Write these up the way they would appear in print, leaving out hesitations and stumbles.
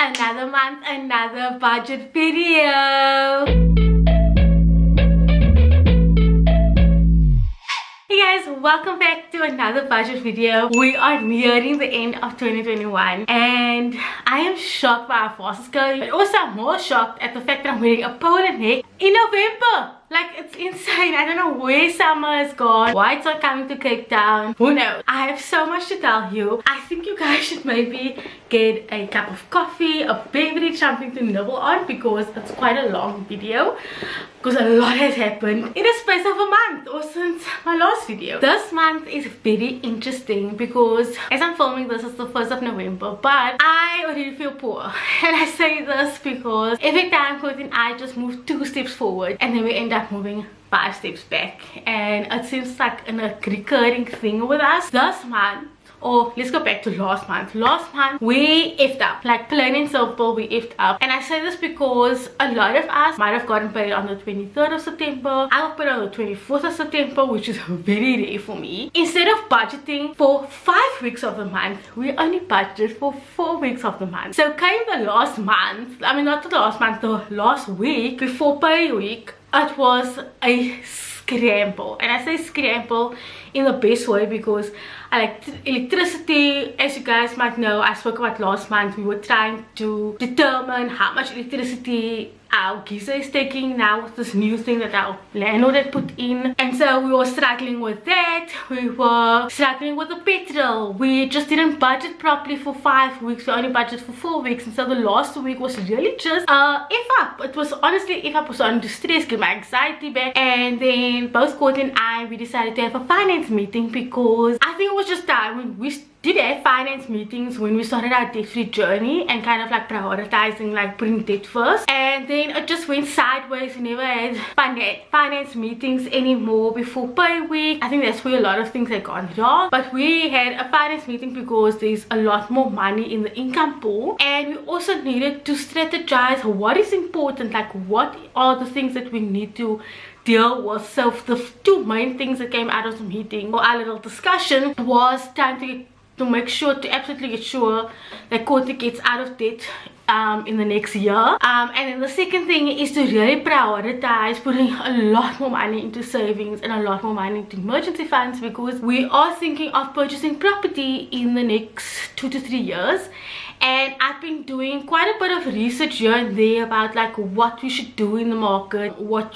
Another month, another budget video. Hey guys, welcome back to another budget video. We are nearing the end of 2021 and I am shocked by how fast it's going, but also I'm more shocked at the fact that I'm wearing a polo neck in November. Like, it's insane. I don't know where summer has gone, why it's not coming to Cape Town, who knows. I have so much to tell you. I think you guys should maybe get a cup of coffee, a beverage, something to nibble on, because it's quite a long video, because a lot has happened in the space of a month or since my last video. This month is very interesting because as I'm filming this, it's the 1st of November, but I already feel poor. And I say this because every time Court and I just move 2 steps forward and then we end up moving 5 steps back, and it seems like a recurring thing with us. This month, or let's go back to last month. Last month we effed up, like plain and simple, we effed up. And I say this because a lot of us might have gotten paid on the 23rd of September. I got paid on the 24th of September, which is very rare for me. Instead of budgeting for 5 weeks of the month, we only budgeted for 4 weeks of the month. So came the last month, I mean not the last month, the last week before pay week. It was a scramble, and I say scramble in the best way because I like electricity. As you guys might know, I spoke about last month, we were trying to determine how much electricity our geyser is taking now with this new thing that our landlord had put in, and so we were struggling with that. We were struggling with the petrol. We just didn't budget properly for 5 weeks. We only budgeted for 4 weeks, and so the last week was really just F up. It was honestly F up. I was under stress, get my anxiety back, and then both Court and I, we decided to have a finance meeting because I think it was just time. We did have finance meetings when we started our debt-free journey and kind of like prioritizing, like putting debt first, and then it just went sideways. We never had finance meetings anymore before pay week. I think that's where a lot of things had gone wrong, but we had a finance meeting because there's a lot more money in the income pool, and we also needed to strategize what is important, like what are the things that we need to deal with. So the 2 main things that came out of the meeting, or our little discussion, was trying to make sure, to absolutely get sure that Court gets out of debt in the next year, and then the second thing is to really prioritize putting a lot more money into savings and a lot more money into emergency funds, because we are thinking of purchasing property in the next 2 to 3 years. And I've been doing quite a bit of research here and there about like what you should do in the market, what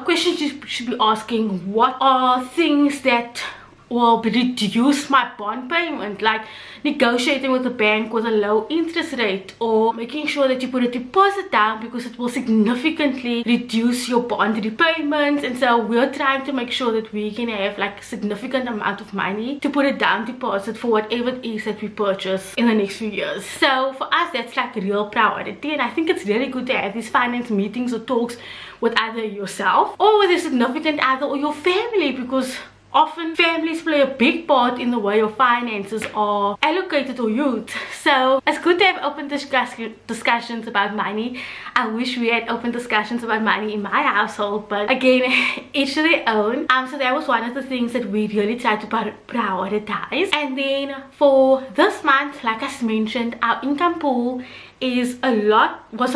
questions you should be asking, what are things that will reduce my bond payment, like negotiating with the bank with a low interest rate, or making sure that you put a deposit down because it will significantly reduce your bond repayments. And so we're trying to make sure that we can have like a significant amount of money to put a down deposit for whatever it is that we purchase in the next few years. So for us, that's like a real priority, and I think it's really good to have these finance meetings or talks with either yourself or with a significant other or your family, because often families play a big part in the way your finances are allocated or used. So it's good to have open discussions about money. I wish we had open discussions about money in my household, but again, each to their own. So that was one of the things that we really tried to prioritize. And then for this month, like I mentioned, our income pool was a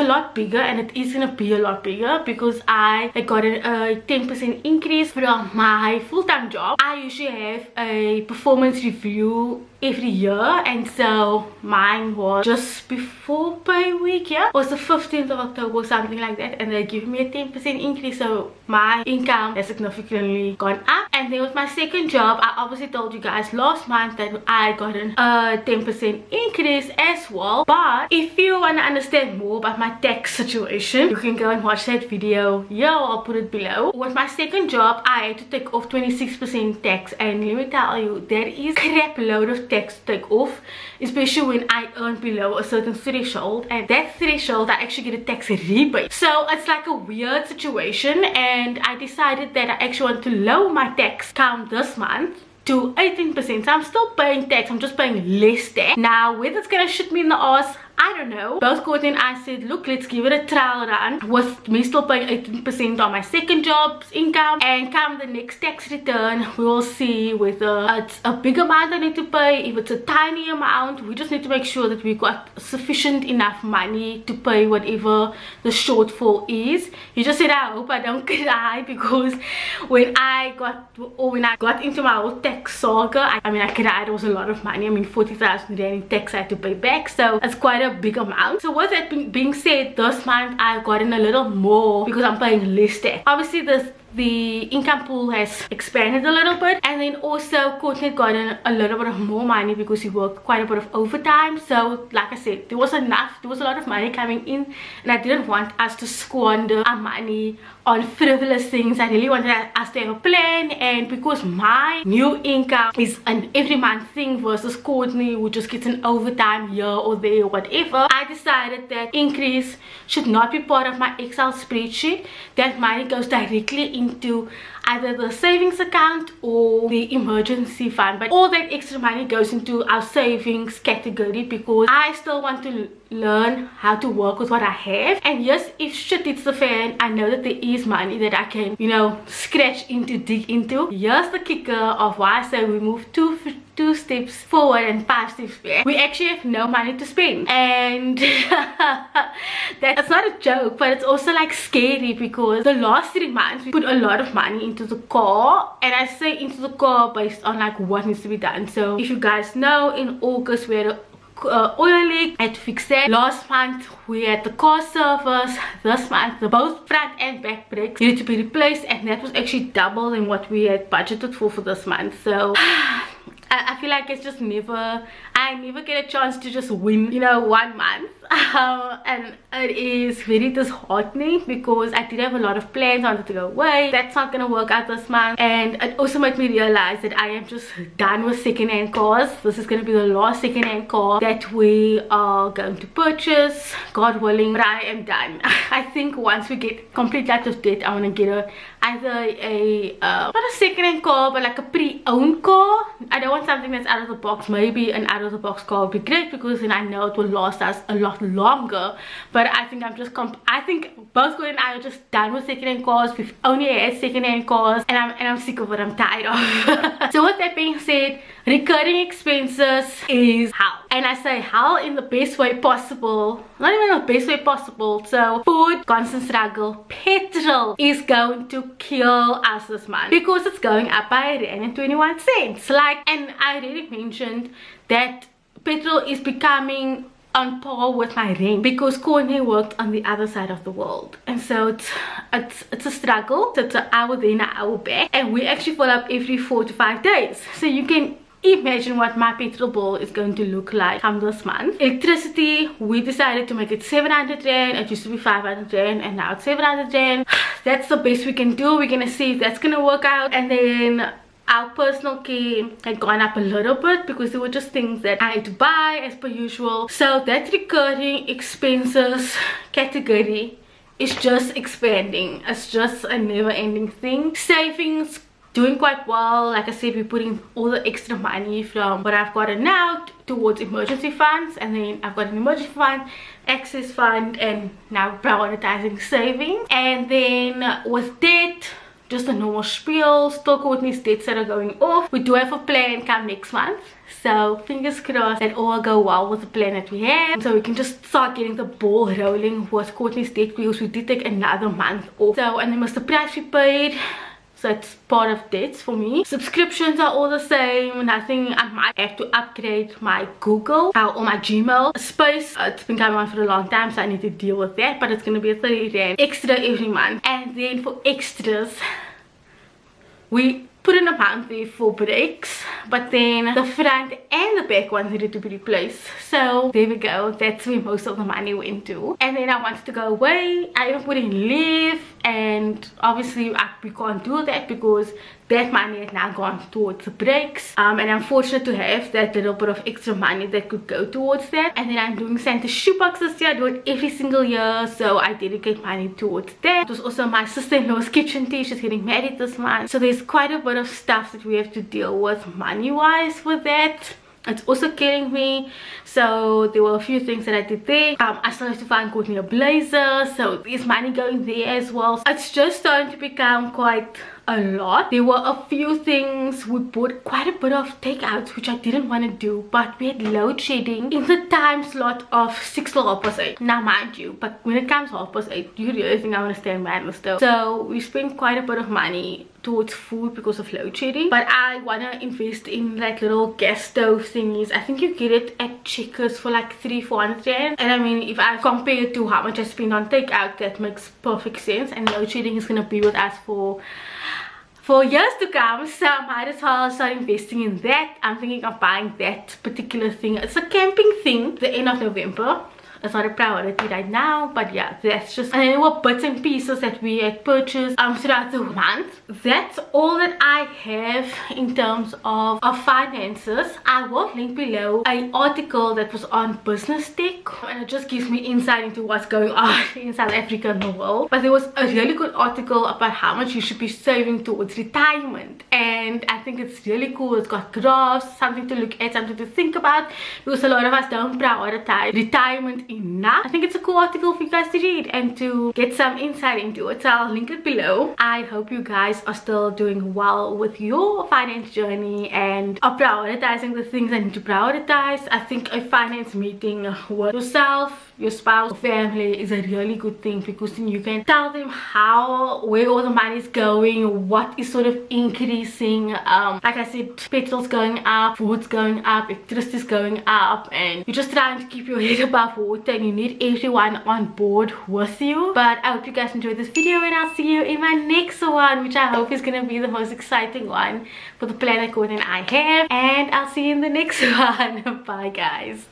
lot bigger, and it is gonna be a lot bigger because I got a 10% increase from my full-time job. I usually have a performance review every year, and so mine was just before pay week. Yeah, it was the 15th of October, something like that, and they give me a 10% increase, so my income has significantly gone up. And then with my second job, I obviously told you guys last month that I got a 10% increase as well. But if you want to understand more about my tax situation, you can go and watch that video here, I'll put it below. With my second job, I had to take off 26% tax, and let me tell you, that is a crap load of tax to take off, especially when I earn below a certain threshold, and that threshold I actually get a tax rebate. So it's like a weird situation, and I decided that I actually want to lower my tax count this month to 18%. So I'm still paying tax, I'm just paying less tax. Now whether it's gonna shit me in the ass, I don't know. Both Courtney and I said, look, let's give it a trial run with me still paying 18% on my second job's income, and come the next tax return we will see whether it's a big amount I need to pay, if it's a tiny amount. We just need to make sure that we got sufficient enough money to pay whatever the shortfall is. You just said I hope I don't cry, because when I got into my whole tax saga, I mean I cried. It was a lot of money. I mean 40,000 rand in tax I had to pay back, so it's quite a big amount. So with that being said, this month I've gotten a little more because I'm paying less tax. Obviously the income pool has expanded a little bit, and then also Courtney got a little bit of more money because he worked quite a bit of overtime. So like I said, there was a lot of money coming in, and I didn't want us to squander our money on frivolous things. I really wanted us to have a plan, and because my new income is an every month thing versus Courtney who just gets an overtime here or there, whatever, I decided that increase should not be part of my Excel spreadsheet. That money goes directly into either the savings account or the emergency fund, but all that extra money goes into our savings category because I still want to learn how to work with what I have. And yes, if shit hits the fan, I know that there is money that I can, you know, scratch into, dig into. Here's the kicker of why I say we move two steps forward and 5 steps back. We actually have no money to spend, and that's not a joke, but it's also like scary because the last 3 months we put a lot of money into the car, and I say into the car based on like what needs to be done. So if you guys know, in August we had a oil leak, I had to fix that. Last month we had the car service. This month the both front and back brakes needed to be replaced, and that was actually double than what we had budgeted for this month. So I feel like it's just I never get a chance to just win, you know, 1 month. And it is very disheartening because I did have a lot of plans. I wanted to go away. That's not gonna work out this month, and it also made me realize that I am just done with second-hand cars. This is gonna be the last second-hand car that we are going to purchase, God willing. But I am done. I think once we get completely out of debt, I want to get either a not a second-hand car, but like a pre-owned car. I don't want something that's out of the box. Maybe an out of the box car would be great because then I know it will last us a lot longer. But I think I think both Gordon and I are just done with second-hand cars. We've only had second-hand cars, and I'm sick of it. I'm tired of. So with that being said, recurring expenses is hell, and I say hell in the best way possible. Not even the best way possible. So food, constant struggle. Petrol is going to kill us this month because it's going up by R1.21. Like, and I already mentioned that petrol is becoming on par with my rent because Courtney worked on the other side of the world, and so it's a struggle. So it's an hour there, an hour back, and we actually fill up every 4 to 5 days. So you can imagine what my petrol bill is going to look like come this month. Electricity, we decided to make it 700 rand. It used to be 500 rand, and now it's 700 rand. That's the best we can do. We're gonna see if that's gonna work out. And then our personal care had gone up a little bit because there were just things that I had to buy as per usual. So that recurring expenses category is just expanding. It's just a never-ending thing. Savings, doing quite well. Like I said, we're putting all the extra money from what I've gotten now towards emergency funds, and then I've got an emergency fund, access fund, and now prioritizing savings. And then with debt, just a normal spiel. Still Courtney's debts that are going off. We do have a plan come next month, so fingers crossed that all will go well with the plan that we have, so we can just start getting the ball rolling with Courtney's debt because we did take another month off. So, and then was the price we paid, so it's part of debts for me. Subscriptions are all the same. Nothing. I might have to upgrade my Google or my Gmail space. It's been going on for a long time, so I need to deal with that, but it's going to be a 30 rand extra every month. And then for extras, we put an amount there for brakes, but then the front and the back ones needed to be replaced. So there we go. That's where most of the money went to. And then I wanted to go away. I even put in leave, and obviously we can't do that because that money had now gone towards the brakes. And I'm fortunate to have that little bit of extra money that could go towards that. And then I'm doing Santa's shoebox this year. I do it every single year, so I dedicate money towards that. It was also my sister-in-law's kitchen tea. She's getting married this month, so there's quite a bit of stuff that we have to deal with money-wise with that. it's also killing me. So there were a few things that I did there. I still have to find Courtney a blazer, so there's money going there as well. It's just starting to become quite a lot. There were a few things. We bought quite a bit of takeouts, which I didn't want to do, but we had load shedding in the time slot of 6 till 8:30. Now mind you, but when it comes to 8:30, you really think I want to stay in bed still. So we spent quite a bit of money towards food because of load shedding, but I want to invest in like little gas stove thingies. I think you get it at Checkers for like 300-400 rand, and I mean, if I compare it to how much I spend on takeout, that makes perfect sense. And load shedding is going to be with us for years to come, so I might as well start investing in that. I'm thinking of buying that particular thing. It's a camping thing, the end of November. It's not a priority right now, but yeah, that's just, and there were bits and pieces that we had purchased throughout the month. That's all that I have in terms of finances. I will link below an article that was on Business Tech, and it just gives me insight into what's going on in South Africa and the world. But there was a really good article about how much you should be saving towards retirement, and I think it's really cool. It's got graphs, something to look at, something to think about, because a lot of us don't prioritize retirement enough. I think it's a cool article for you guys to read and to get some insight into it, so I'll link it below. I hope you guys are still doing well with your finance journey and are prioritizing the things I need to prioritize. I think a finance meeting with yourself, your spouse, or family is a really good thing, because then you can tell them where all the money is going, what is sort of increasing. Like I said, petrol's going up, food's going up, electricity's going up, and you're just trying to keep your head above water, and you need everyone on board with you. But I hope you guys enjoyed this video, and I'll see you in my next one, which I hope is going to be the most exciting one for the plan that Courtney and I have. And I'll see you in the next one. Bye guys.